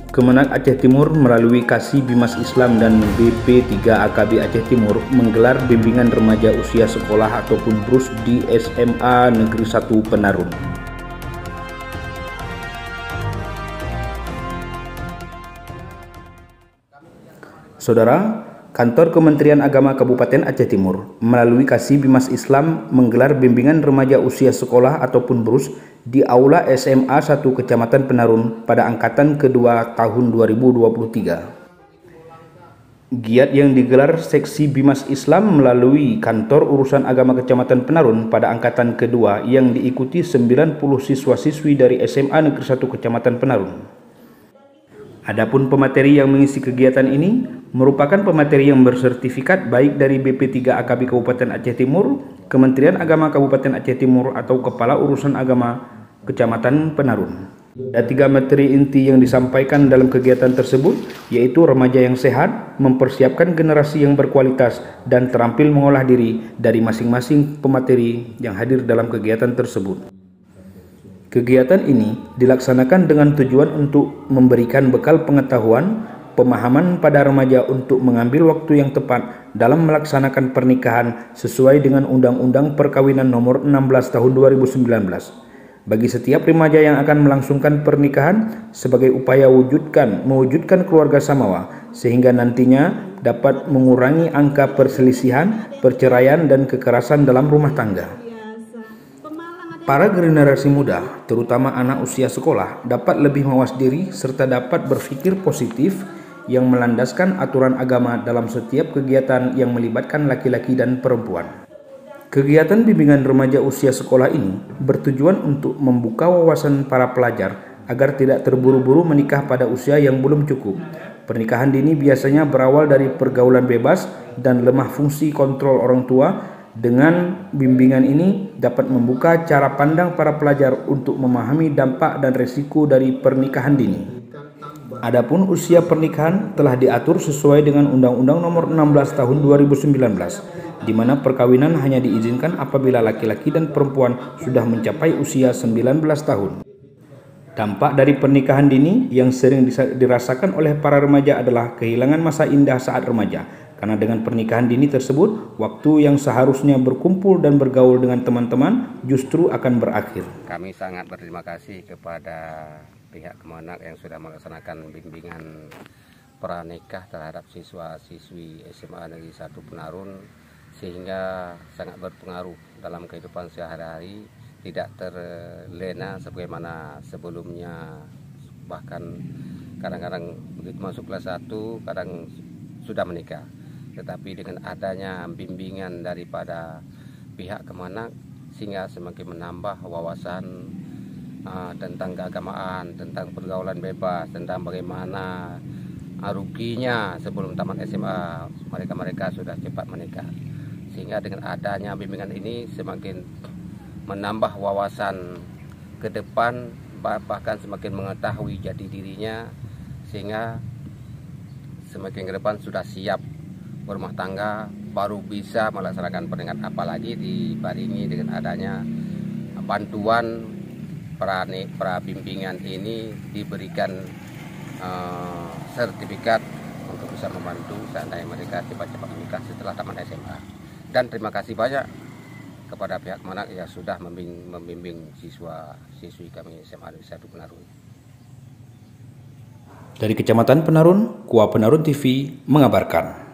Kemenak Aceh Timur melalui Kasih Bimas Islam dan BP3 AKB Aceh Timur menggelar bimbingan remaja usia sekolah ataupun BRUS di SMA Negeri 1 Penarun. Saudara, Kantor Kementerian Agama Kabupaten Aceh Timur melalui Kasih Bimas Islam menggelar bimbingan remaja usia sekolah ataupun BRUS di Aula SMA 1 Kecamatan Penarun pada angkatan kedua tahun 2023. Giat yang digelar Seksi Bimas Islam melalui Kantor Urusan Agama Kecamatan Penarun pada angkatan kedua yang diikuti 90 siswa-siswi dari SMA Negeri 1 Kecamatan Penarun. Adapun pemateri yang mengisi kegiatan ini merupakan pemateri yang bersertifikat baik dari BP3 AKB Kabupaten Aceh Timur, Kementerian Agama Kabupaten Aceh Timur atau Kepala Urusan Agama Kecamatan Penarun. Ada 3 materi inti yang disampaikan dalam kegiatan tersebut, yaitu remaja yang sehat, mempersiapkan generasi yang berkualitas, dan terampil mengolah diri dari masing-masing pemateri yang hadir dalam kegiatan tersebut. Kegiatan ini dilaksanakan dengan tujuan untuk memberikan bekal pengetahuan, pemahaman pada remaja untuk mengambil waktu yang tepat dalam melaksanakan pernikahan sesuai dengan Undang-Undang Perkawinan Nomor 16 Tahun 2019. Bagi setiap remaja yang akan melangsungkan pernikahan sebagai upaya mewujudkan keluarga samawa sehingga nantinya dapat mengurangi angka perselisihan, perceraian, dan kekerasan dalam rumah tangga. Para generasi muda, terutama anak usia sekolah, dapat lebih mawas diri serta dapat berpikir positif yang melandaskan aturan agama dalam setiap kegiatan yang melibatkan laki-laki dan perempuan. Kegiatan bimbingan remaja usia sekolah ini bertujuan untuk membuka wawasan para pelajar agar tidak terburu-buru menikah pada usia yang belum cukup. Pernikahan dini biasanya berawal dari pergaulan bebas dan lemah fungsi kontrol orang tua. Dengan bimbingan ini dapat membuka cara pandang para pelajar untuk memahami dampak dan resiko dari pernikahan dini. Adapun usia pernikahan telah diatur sesuai dengan Undang-Undang Nomor 16 Tahun 2019, di mana perkawinan hanya diizinkan apabila laki-laki dan perempuan sudah mencapai usia 19 tahun. Dampak dari pernikahan dini yang sering dirasakan oleh para remaja adalah kehilangan masa indah saat remaja. Karena dengan pernikahan dini tersebut, waktu yang seharusnya berkumpul dan bergaul dengan teman-teman justru akan berakhir. Kami sangat berterima kasih kepada pihak Kemenak yang sudah melaksanakan bimbingan pranikah terhadap siswa-siswi SMA Negeri 1 Penarun, sehingga sangat berpengaruh dalam kehidupan sehari-hari, tidak terlena sebagaimana sebelumnya. Bahkan kadang-kadang begitu masuk kelas 1 kadang sudah menikah. Tetapi dengan adanya bimbingan daripada pihak Kemenak sehingga semakin menambah wawasan tentang keagamaan, tentang pergaulan bebas, tentang bagaimana ruginya sebelum tamat SMA mereka sudah cepat menikah. Sehingga dengan adanya bimbingan ini semakin menambah wawasan ke depan, bahkan semakin mengetahui jati dirinya, sehingga semakin ke depan sudah siap berumah tangga, baru bisa melaksanakan pernikahan, apalagi dibarengi dengan adanya bantuan prabimbingan ini diberikan sertifikat untuk bisa membantu seandainya mereka cepat-cepat menikah setelah tamat SMA. Dan terima kasih banyak kepada pihak Kemenak yang sudah membimbing siswa-siswi kami SMA Negeri 1 Penarun. Dari Kecamatan Penarun, Kuah Penarun TV mengabarkan.